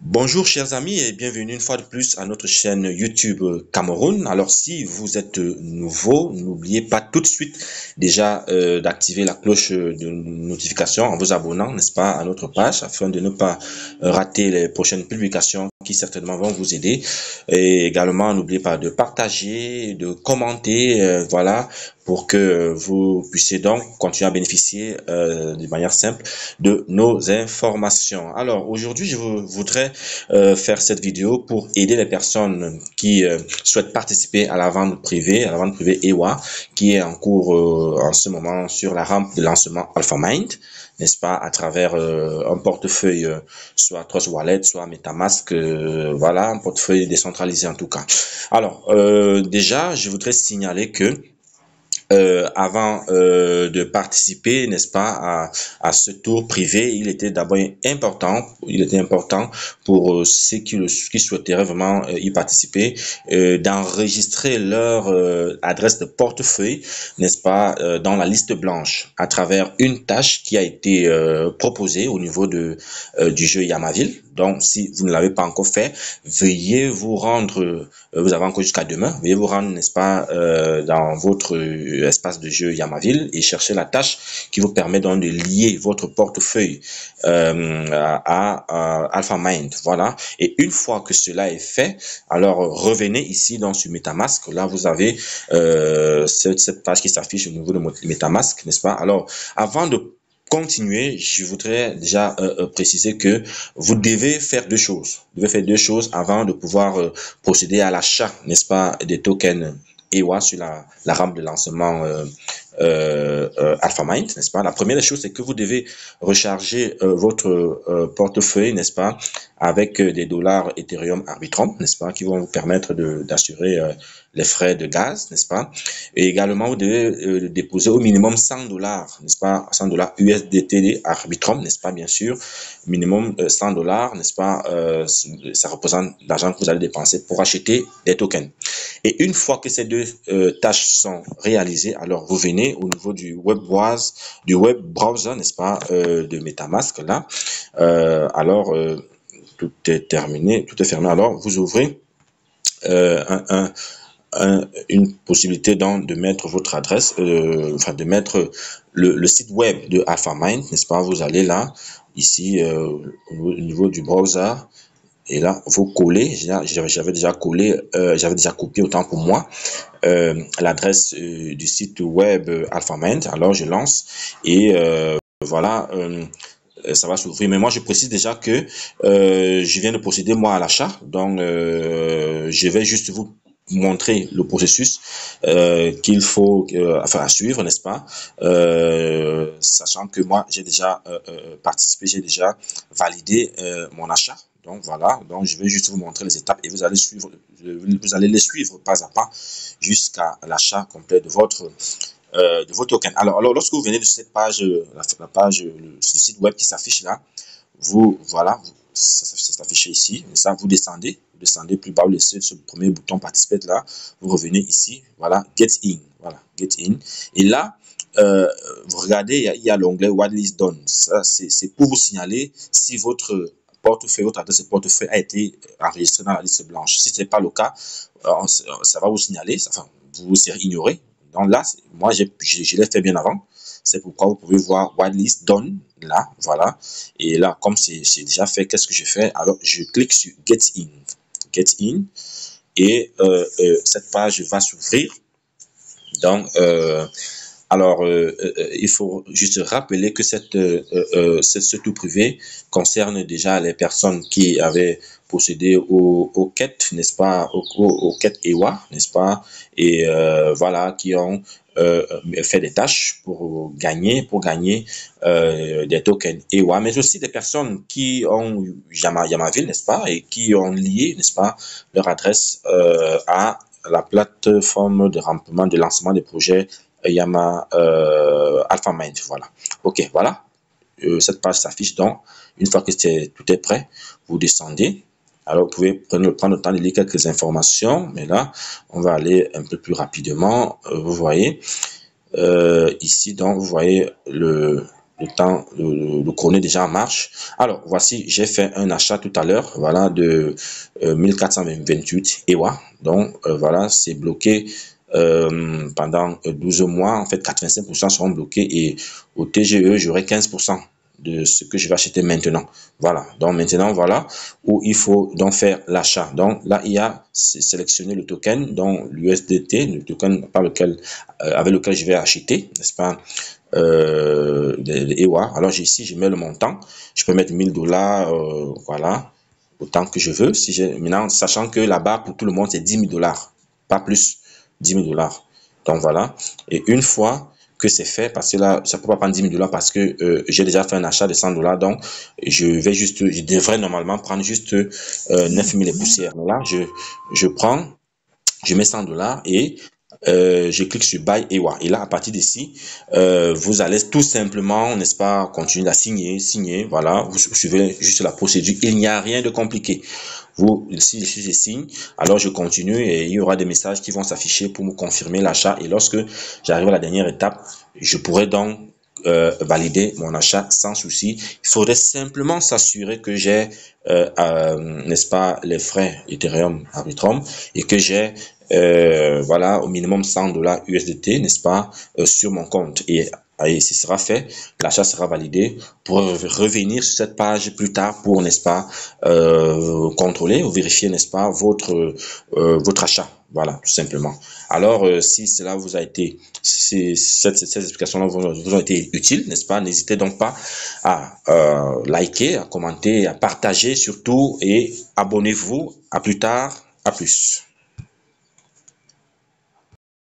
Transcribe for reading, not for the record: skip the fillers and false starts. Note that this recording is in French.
Bonjour chers amis et bienvenue une fois de plus à notre chaîne YouTube Cameroun. Alors si vous êtes nouveau, n'oubliez pas tout de suite déjà d'activer la cloche de notification en vous abonnant, n'est-ce pas, à notre page afin de ne pas rater les prochaines publications qui certainement vont vous aider. Et également, n'oubliez pas de partager, de commenter, voilà, pour que vous puissiez donc continuer à bénéficier de manière simple de nos informations. Alors aujourd'hui, je voudrais faire cette vidéo pour aider les personnes qui souhaitent participer à la vente privée EWA, qui est en cours en ce moment sur la rampe de lancement AlphaMind, n'est-ce pas, à travers un portefeuille, soit Trust Wallet, soit MetaMask, voilà, un portefeuille décentralisé en tout cas. Alors, déjà, je voudrais signaler que avant de participer, n'est-ce pas, à ce tour privé, il était important pour ceux qui souhaiteraient vraiment y participer, d'enregistrer leur adresse de portefeuille, n'est-ce pas, dans la liste blanche, à travers une tâche qui a été proposée au niveau du jeu Yamaville. Donc, si vous ne l'avez pas encore fait, veuillez vous rendre, vous avez encore jusqu'à demain, veuillez vous rendre, n'est-ce pas, dans votre espace de jeu Yamaville et chercher la tâche qui vous permet donc de lier votre portefeuille à AlphaMind. Voilà. Et une fois que cela est fait, alors revenez ici donc sur MetaMask. Là, vous avez cette page qui s'affiche au niveau de MetaMask, n'est-ce pas? Alors, avant de continuer, je voudrais déjà préciser que vous devez faire deux choses. Vous devez faire deux choses avant de pouvoir procéder à l'achat, n'est-ce pas, des tokens EWA sur la rampe de lancement AlphaMind, n'est-ce pas? La première des choses, c'est que vous devez recharger votre portefeuille, n'est-ce pas, avec des dollars Ethereum Arbitrum, n'est-ce pas, qui vont vous permettre d'assurer les frais de gaz, n'est-ce pas? Et également, vous devez déposer au minimum 100 dollars, n'est-ce pas, 100 dollars USDT Arbitrum, n'est-ce pas, bien sûr, minimum 100 dollars, n'est-ce pas, ça représente l'argent que vous allez dépenser pour acheter des tokens. Et une fois que ces deux tâches sont réalisées, alors vous venez au niveau du web browser, n'est-ce pas, de MetaMask là. Alors tout est terminé, tout est fermé. Alors vous ouvrez une possibilité donc de mettre votre adresse, enfin de mettre le site web de AlphaMind, n'est-ce pas? Vous allez là, ici au niveau du browser. Et là, vous collez, j'avais déjà collé, j'avais déjà copié autant pour moi, l'adresse du site web AlphaMind. Alors, je lance et voilà, ça va s'ouvrir. Mais moi, je précise déjà que je viens de procéder, moi, à l'achat. Donc, je vais juste vous montrer le processus qu'il faut enfin à suivre, n'est-ce pas, sachant que moi j'ai déjà participé, j'ai déjà validé mon achat. Donc voilà, donc je vais juste vous montrer les étapes et vous allez les suivre pas à pas jusqu'à l'achat complet de votre token. Alors lorsque vous venez de cette page, la page, le site web qui s'affiche là, voilà, ça s'affiche ici. Ça, vous descendez plus bas, vous laissez ce premier bouton participer là, vous revenez ici, voilà, get in, voilà, get in. Et là, vous regardez, il y a l'onglet what is done. Ça, c'est pour vous signaler si votre portefeuille, votre adresse de portefeuille a été enregistrée dans la liste blanche. Si ce n'est pas le cas, ça va vous signaler, enfin, vous serez ignoré. Donc là, moi, je l'ai fait bien avant. C'est pourquoi vous pouvez voir whitelist done là, voilà. Et là, comme c'est déjà fait, qu'est-ce que je fais? Alors, je clique sur Get In et cette page va s'ouvrir. Donc, alors, il faut juste rappeler que ce tout privé concerne déjà les personnes qui avaient procédé aux quêtes, n'est-ce pas, aux quêtes EWA, n'est-ce pas, et voilà, qui ont fait des tâches pour gagner des tokens EWA, mais aussi des personnes qui ont Yamaville, n'est-ce pas, et qui ont lié, n'est-ce pas, leur adresse à la plateforme de rampement, de lancement des projets AlphaMind, voilà. Ok, voilà. Cette page s'affiche donc. Une fois que tout est prêt, vous descendez. Alors, vous pouvez prendre le temps de lire quelques informations, mais là, on va aller un peu plus rapidement. Vous voyez, ici, donc, vous voyez le chrono est déjà en marche. Alors, voici, j'ai fait un achat tout à l'heure, voilà, de 1428 EWA. Donc, voilà, c'est bloqué pendant 12 mois. En fait, 85% seront bloqués et au TGE, j'aurai 15% de ce que je vais acheter maintenant. Voilà, donc maintenant, voilà où il faut donc faire l'achat. Donc là, il y a sélectionné le token, donc l'USDT, le token par lequel, avec lequel je vais acheter, n'est-ce pas, les EWA. Alors ici, je mets le montant. Je peux mettre 1000 $, voilà, autant que je veux. Si j'ai maintenant, sachant que là-bas, pour tout le monde, c'est 10 000 $, pas plus, 10 000 $. Donc voilà. Et une fois que c'est fait, parce que là, ça peut pas prendre 10 000 $ parce que j'ai déjà fait un achat de 100 $. Donc, je devrais normalement prendre juste 9 000 et poussières. Mais là, je prends, je mets 100 $ et je clique sur Buy EWA. Et là, à partir d'ici, vous allez tout simplement, n'est-ce pas, continuer à signer, voilà, vous suivez juste la procédure. Il n'y a rien de compliqué. Si je signe, alors je continue et il y aura des messages qui vont s'afficher pour me confirmer l'achat. Et lorsque j'arrive à la dernière étape, je pourrai donc valider mon achat sans souci. Il faudrait simplement s'assurer que j'ai, n'est-ce pas, les frais Ethereum Arbitrum et que j'ai voilà, au minimum 100 $ USDT, n'est-ce pas, sur mon compte. Et ce sera fait, l'achat sera validé pour revenir sur cette page plus tard pour, n'est-ce pas, contrôler ou vérifier, n'est-ce pas, votre achat. Voilà, tout simplement. Alors, si cela vous a été, si ces explications-là vous ont été utiles, n'est-ce pas, n'hésitez donc pas à liker, à commenter, à partager surtout et abonnez-vous. À plus tard, à plus.